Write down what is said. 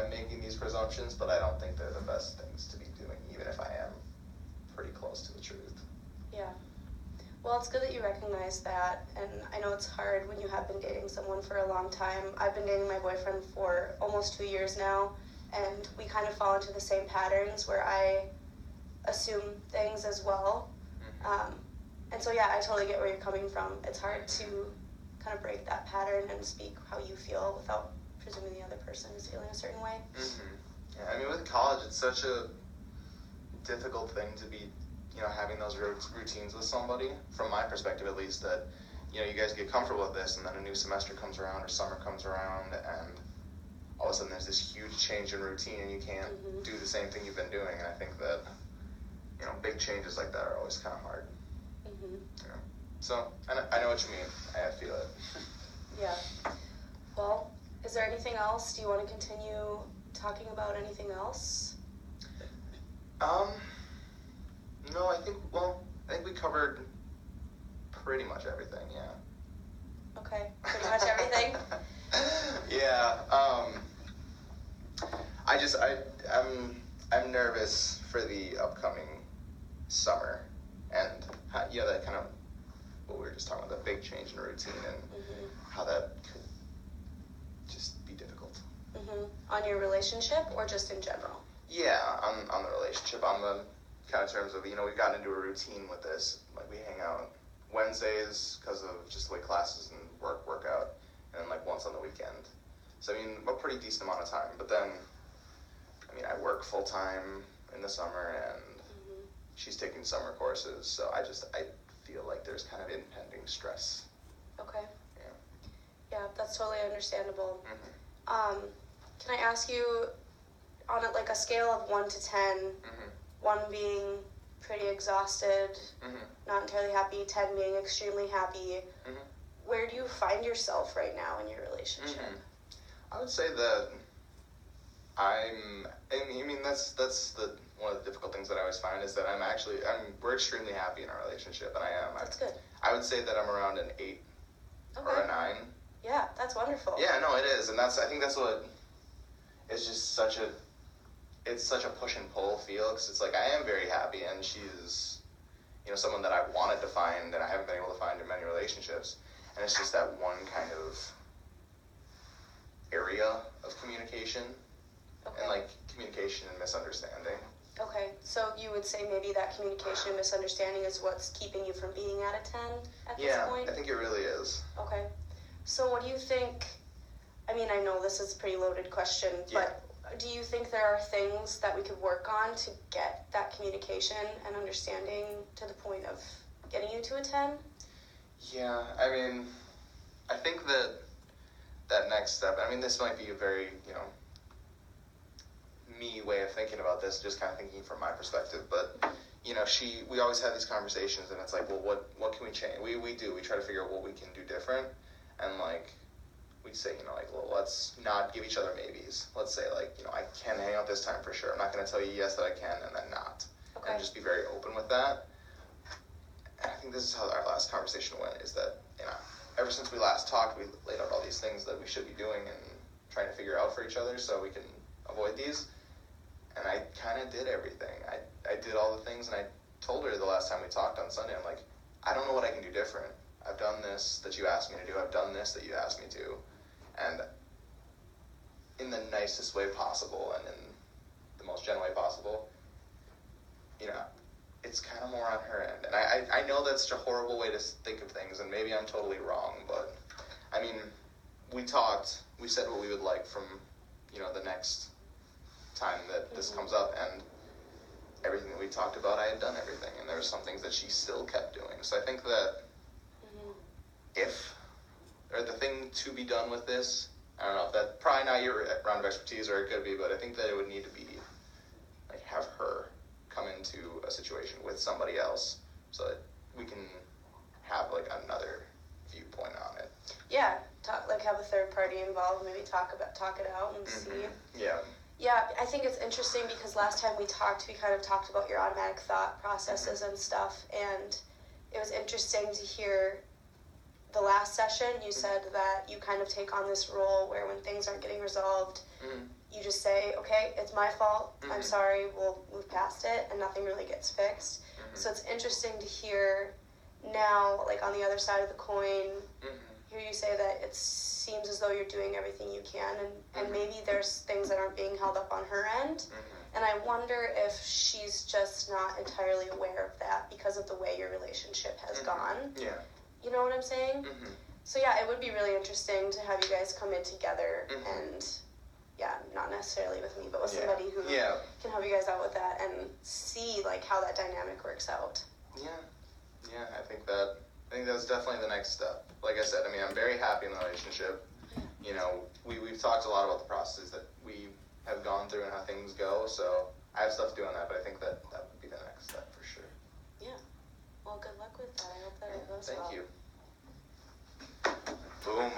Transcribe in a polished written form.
I'm making these presumptions, but I don't think they're the best things to be doing, even if I am pretty close to the truth. Yeah. Well, it's good that you recognize that, and I know it's hard when you have been dating someone for a long time. I've been dating my boyfriend for almost 2 years now, and we kind of fall into the same patterns where I assume things as well. And so, yeah, I totally get where you're coming from. It's hard to kind of break that pattern and speak how you feel without presuming the other person is feeling a certain way. Yeah, I mean, with college, it's such a difficult thing to be, having those routines with somebody, from my perspective at least, that, you guys get comfortable with this, and then a new semester comes around or summer comes around, and all of a sudden there's this huge change in routine, and you can't do the same thing you've been doing, and I think that, big changes like that are always kind of hard. So, I know what you mean. I feel it. Yeah. Well, is there anything else? Do you want to continue talking about anything else? No, I think we covered pretty much everything, yeah. Okay, pretty much everything? Yeah, I'm nervous for the upcoming summer, and that kind of what we were just talking about, the big change in routine and how that could just be difficult. On your relationship or just in general? Yeah, on the relationship, on the kind of terms of, we've gotten into a routine with this. Like, we hang out Wednesdays because of just the way classes and work out, and then once on the weekend. So, a pretty decent amount of time. But then, I work full time in the summer, and she's taking summer courses, so I feel like there's kind of impending stress. Okay. Yeah. Yeah, that's totally understandable. Can I ask you, on a scale of 1 to 10, 1 being pretty exhausted, not entirely happy, 10 being extremely happy, where do you find yourself right now in your relationship? I would say that that's one of the difficult things that I always find is that we're extremely happy in our relationship, and I am. That's good. I would say that I'm around an 8 or a 9. Yeah, that's wonderful. Yeah, no, it is, and I think that's what is just such a push and pull feel, because it's I am very happy, and she's, someone that I wanted to find, and I haven't been able to find in many relationships, and it's just that one kind of area of communication, and communication and misunderstanding. Okay, so you would say maybe that communication and misunderstanding is what's keeping you from being at a 10 at this point? Yeah, I think it really is. Okay. So what do you think, I know this is a pretty loaded question, but do you think there are things that we could work on to get that communication and understanding to the point of getting you to a 10? Yeah, I think that next step, this might be a very, me way of thinking about this, just kind of thinking from my perspective, but, we always have these conversations, and it's well, what can we change? We try to figure out what we can do different, and, we'd say, well, let's not give each other maybes. Let's say, I can hang out this time for sure. I'm not going to tell you yes that I can and then not. Okay. And just be very open with that. And I think this is how our last conversation went, is that, ever since we last talked, we laid out all these things that we should be doing and trying to figure out for each other so we can avoid these. And I kind of did everything. I did all the things, and I told her the last time we talked on Sunday, I'm I don't know what I can do different. I've done this that you asked me to do. I've done this that you asked me to. And in the nicest way possible and in the most genuine way possible, it's kind of more on her end. And I know that's such a horrible way to think of things, and maybe I'm totally wrong, but, we talked, we said what we would like from, the next time that this comes up, and everything that we talked about, I had done everything, and there were some things that she still kept doing. So I think that the thing to be done with this, I don't know if that's probably not your round of expertise, or it could be, but I think that it would need to be, have her come into a situation with somebody else so that we can have, another viewpoint on it. Yeah, have a third party involved, maybe talk it out and see. Yeah. Yeah, I think it's interesting because last time we talked, we kind of talked about your automatic thought processes and stuff, and it was interesting to hear the last session, you said that you kind of take on this role where when things aren't getting resolved, you just say, okay, it's my fault, I'm sorry, we'll move past it, and nothing really gets fixed. So it's interesting to hear now, like on the other side of the coin, hear you say that it seems as though you're doing everything you can, and maybe there's things that aren't being held up on her end. And I wonder if she's just not entirely aware of that because of the way your relationship has gone. Yeah. You know what I'm saying? So yeah, it would be really interesting to have you guys come in together and, yeah, not necessarily with me, but with somebody who can help you guys out with that and see like how that dynamic works out. Yeah, I think that's definitely the next step. Like I said, I mean, I'm very happy in the relationship. You know, we've talked a lot about the processes that we have gone through and how things go, so I have stuff to do on that, but I think that would be the next step for sure. Yeah. Well, good luck with that. I hope that it goes Thank well. you. Boom.